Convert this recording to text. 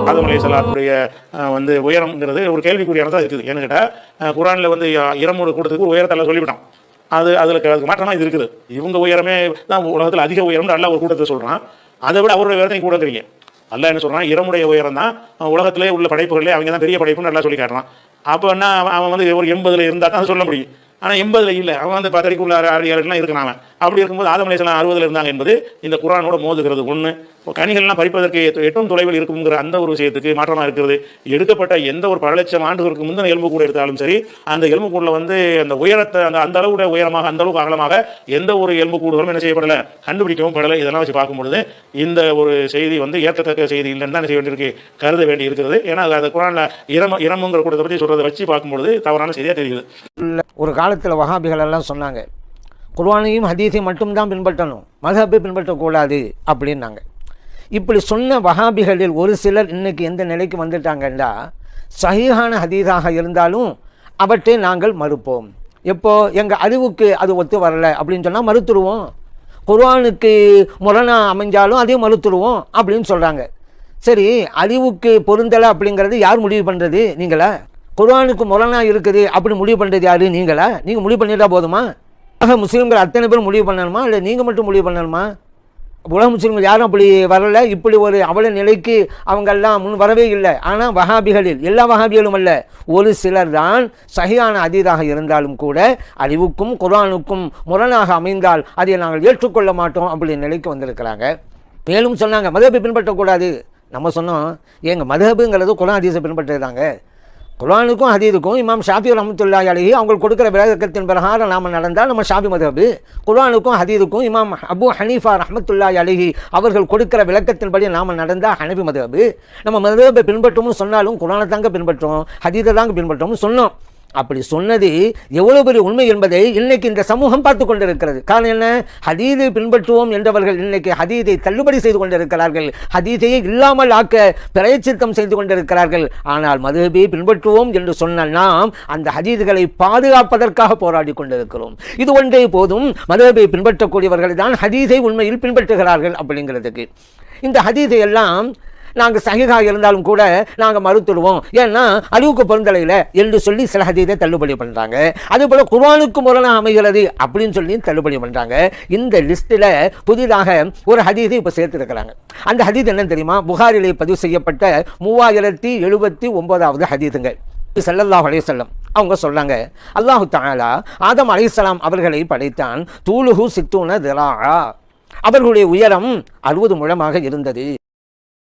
ஆதம் அலைஹிஸ்ஸலாத்துடைய வந்து உயரம்ங்கிறது ஒரு கேள்விக்குறியானதாக இருக்குது. ஏன்னு கேட்டால் குர்ஆனில் வந்து இரமோட கூட்டத்துக்கு உயரத்தில் சொல்லிவிட்டான். அதுக்கு மாற்றமாக இது இருக்குது. இவங்க உயரமே தான் உலகத்தில் அதிக உயரம்னு அல்லாஹ் ஒரு கூட்டத்தை சொல்கிறான். அதை விட அவருடைய உயரத்தை கூடங்கிறீங்க. அல்லாஹ் என்ன சொல்கிறான், இரமுடைய உயரம் தான் உலகத்திலே உள்ள படைப்புகளே அவங்க தான் பெரிய படைப்புன்னு நல்லா சொல்லி காட்டுறான். அப்போ என்ன அவன் வந்து ஒரு 80 இருந்தால் தான் சொல்ல முடியும். ஆனால் 80 இல்லை, அவன் வந்து 10 அடிக்குள்ள 6 அடிலாம் இருக்கிறான். அவன் அப்படி இருக்கும்போது ஆதம் அலைஹிஸ்ஸலாம் 60 இருந்தாங்க என்பது இந்த குர்ஆனோட மோதுகிறது. ஒன்று, கனிகள்லாம் பறிப்பதற்கு எட்டும் தொலைவில் இருக்குங்கிற அந்த ஒரு விஷயத்துக்கு மாற்றமாக இருக்கிறது. எடுக்கப்பட்ட எந்த ஒரு பல லட்சம் ஆண்டுகளுக்கு முந்தின எலும்பு கூட எடுத்தாலும் சரி, அந்த எலும்பு கூடில் வந்து அந்த உயரத்தை அந்த அளவுடைய உயரமாக அந்த அளவுக்கு அகலமாக எந்த ஒரு எலும்பு கூடுகளும் என்ன செய்யப்படலை, கண்டுபிடிக்கவும் படலை. இதெல்லாம் வச்சு பார்க்கும்பொழுது இந்த ஒரு செய்தி வந்து ஏற்கத்தக்க செய்தி இல்லைன்னு தான் செய்ய வேண்டியிருக்கு, கருத வேண்டி இருக்கிறது. ஏன்னா அது குர்ஆனில் இரமுங்கிற கூட்டத்தை பற்றி சொல்கிறத வச்சு பார்க்கும்பொழுது தவறான செய்தியாக தெரியுது. ஒரு காலத்தில் வஹாபிகள் எல்லாம் சொன்னாங்க, குர்ஆனையும் ஹதீஸையும் மட்டும்தான் பின்பற்றணும், மذஹபை பின்பற்றக்கூடாது அப்படின்னாங்க. இப்படி சொன்ன வஹாபிகளில் ஒரு சிலர் இன்னைக்கு எந்த நிலைக்கு வந்துட்டாங்கன்னா, சஹீஹான ஹதீஸாக இருந்தாலும் அவற்றை நாங்கள் மறுப்போம். எப்போ எங்கள் அறிவுக்கு அது ஒத்து வரலை அப்படின்னு சொன்னால் மறுத்துருவோம். குர்ஆனுக்கு முரணா அமைஞ்சாலும் அதையும் மறுத்துருவோம் அப்படின்னு சொல்கிறாங்க. சரி, அறிவுக்கு பொருந்தலை அப்படிங்கிறது யார் முடிவு பண்ணுறது? நீங்களா? குர்ஆனுக்கு முரணாக இருக்குது அப்படி முடிவு பண்ணுறது யார்? நீங்களா? நீங்கள் முடிவு பண்ணிட்டா போதுமா? முஸ்லீம்கள் அத்தனை பேர் முடிவு பண்ணணுமா, இல்லை நீங்கள் மட்டும் முடிவு பண்ணணுமா? உலக முஸ்லீம்கள் யாரும் அப்படி வரலை. இப்படி ஒரு அவல நிலைக்கு அவங்கெல்லாம் முன் வரவே இல்லை. ஆனால் வஹாபிகளில், எல்லா வஹாபிகளும் அல்ல, ஒரு சிலர் தான் சஹீஹான ஹதீஸாக இருந்தாலும் கூட அறிவுக்கும் குர்ஆனுக்கும் முரணாக அமைந்தால் அதை நாங்கள் ஏற்றுக்கொள்ள மாட்டோம் அப்படி நிலைக்கு வந்திருக்கிறாங்க. மேலும் சொன்னாங்க மذஹபை பின்பற்றக்கூடாது. நம்ம சொன்னோம், எங்கள் மذஹபுங்கிறது குர்ஆன் ஹதீஸை பின்பற்றுறாங்க. குர்ஆனுக்கும் ஹதீஸுக்கும் இமாம் ஷாஃபி ரஹ்மத்துல்லாஹி அலைஹி அவங்க கொடுக்குற விளக்கத்தின் பிரகாரம் நாம் நடந்தால் நம்ம ஷாஃபி மذஹபு. குர்ஆனுக்கும் ஹதீஸுக்கும் இமாம் அபு ஹனீஃபா ரஹ்மத்துல்லாஹி அலைஹி அவர்கள் கொடுக்குற விளக்கத்தின்படி நாம் நடந்தால் ஹனஃபி மذஹபு. நம்ம மذஹபை பின்பற்றவும் சொன்னாலும் குர்ஆனை தாங்க பின்பற்றோம், ஹதீஸை தாங்க பின்பற்றோம்னு சொன்னோம். அப்படி சொன்னது எவ்வளோ பெரிய உண்மை என்பதை இன்னைக்கு இந்த சமூகம் பார்த்து கொண்டிருக்கிறது. காரணம் என்ன? ஹதீஸை பின்பற்றுவோம் என்றவர்கள் இன்னைக்கு ஹதீஸை தள்ளுபடி செய்து கொண்டிருக்கிறார்கள், ஹதீஸையே இல்லாமல் ஆக்க பிரயச்சித்தம் செய்து கொண்டிருக்கிறார்கள். ஆனால் மذஹபை பின்பற்றுவோம் என்று சொன்ன நாம் அந்த ஹதீஸ்களை பாதுகாப்பதற்காக போராடி கொண்டிருக்கிறோம். இது ஒன்றே போதும், மذஹபை பின்பற்றக்கூடியவர்கள் தான் ஹதீஸை உண்மையில் பின்பற்றுகிறார்கள் அப்படிங்கிறதுக்கு. இந்த ஹதீஸை எல்லாம் நாங்கள் சஹீஹாக இருந்தாலும் கூட நாங்கள் மறுத்துடுவோம், ஏன்னா அறிவுக்கு பொருந்தலையில் என்று சொல்லி சில ஹதீஸை தள்ளுபடி பண்ணுறாங்க. அதுபோல் குர்ஆனுக்கு முரணாக அமைகிறது அப்படின்னு சொல்லி தள்ளுபடி பண்ணுறாங்க. இந்த லிஸ்ட்டில் புதிதாக ஒரு ஹதீஸை இப்போ சேர்த்துருக்கிறாங்க. அந்த ஹதீஸ் என்னன்னு தெரியுமா? புகாரிலே பதிவு செய்யப்பட்ட 3079வது ஹதீஸுங்க. ஸல்லல்லாஹு அலைஹி வஸல்லம் அவங்க சொல்கிறாங்க, அல்லாஹு தஆலா ஆதம் அலைஹிஸ்ஸலாம் அவர்களை படைத்தான். தூலுஹு 60 திராஆ, அவர்களுடைய உயரம் 60 முழமாக இருந்தது.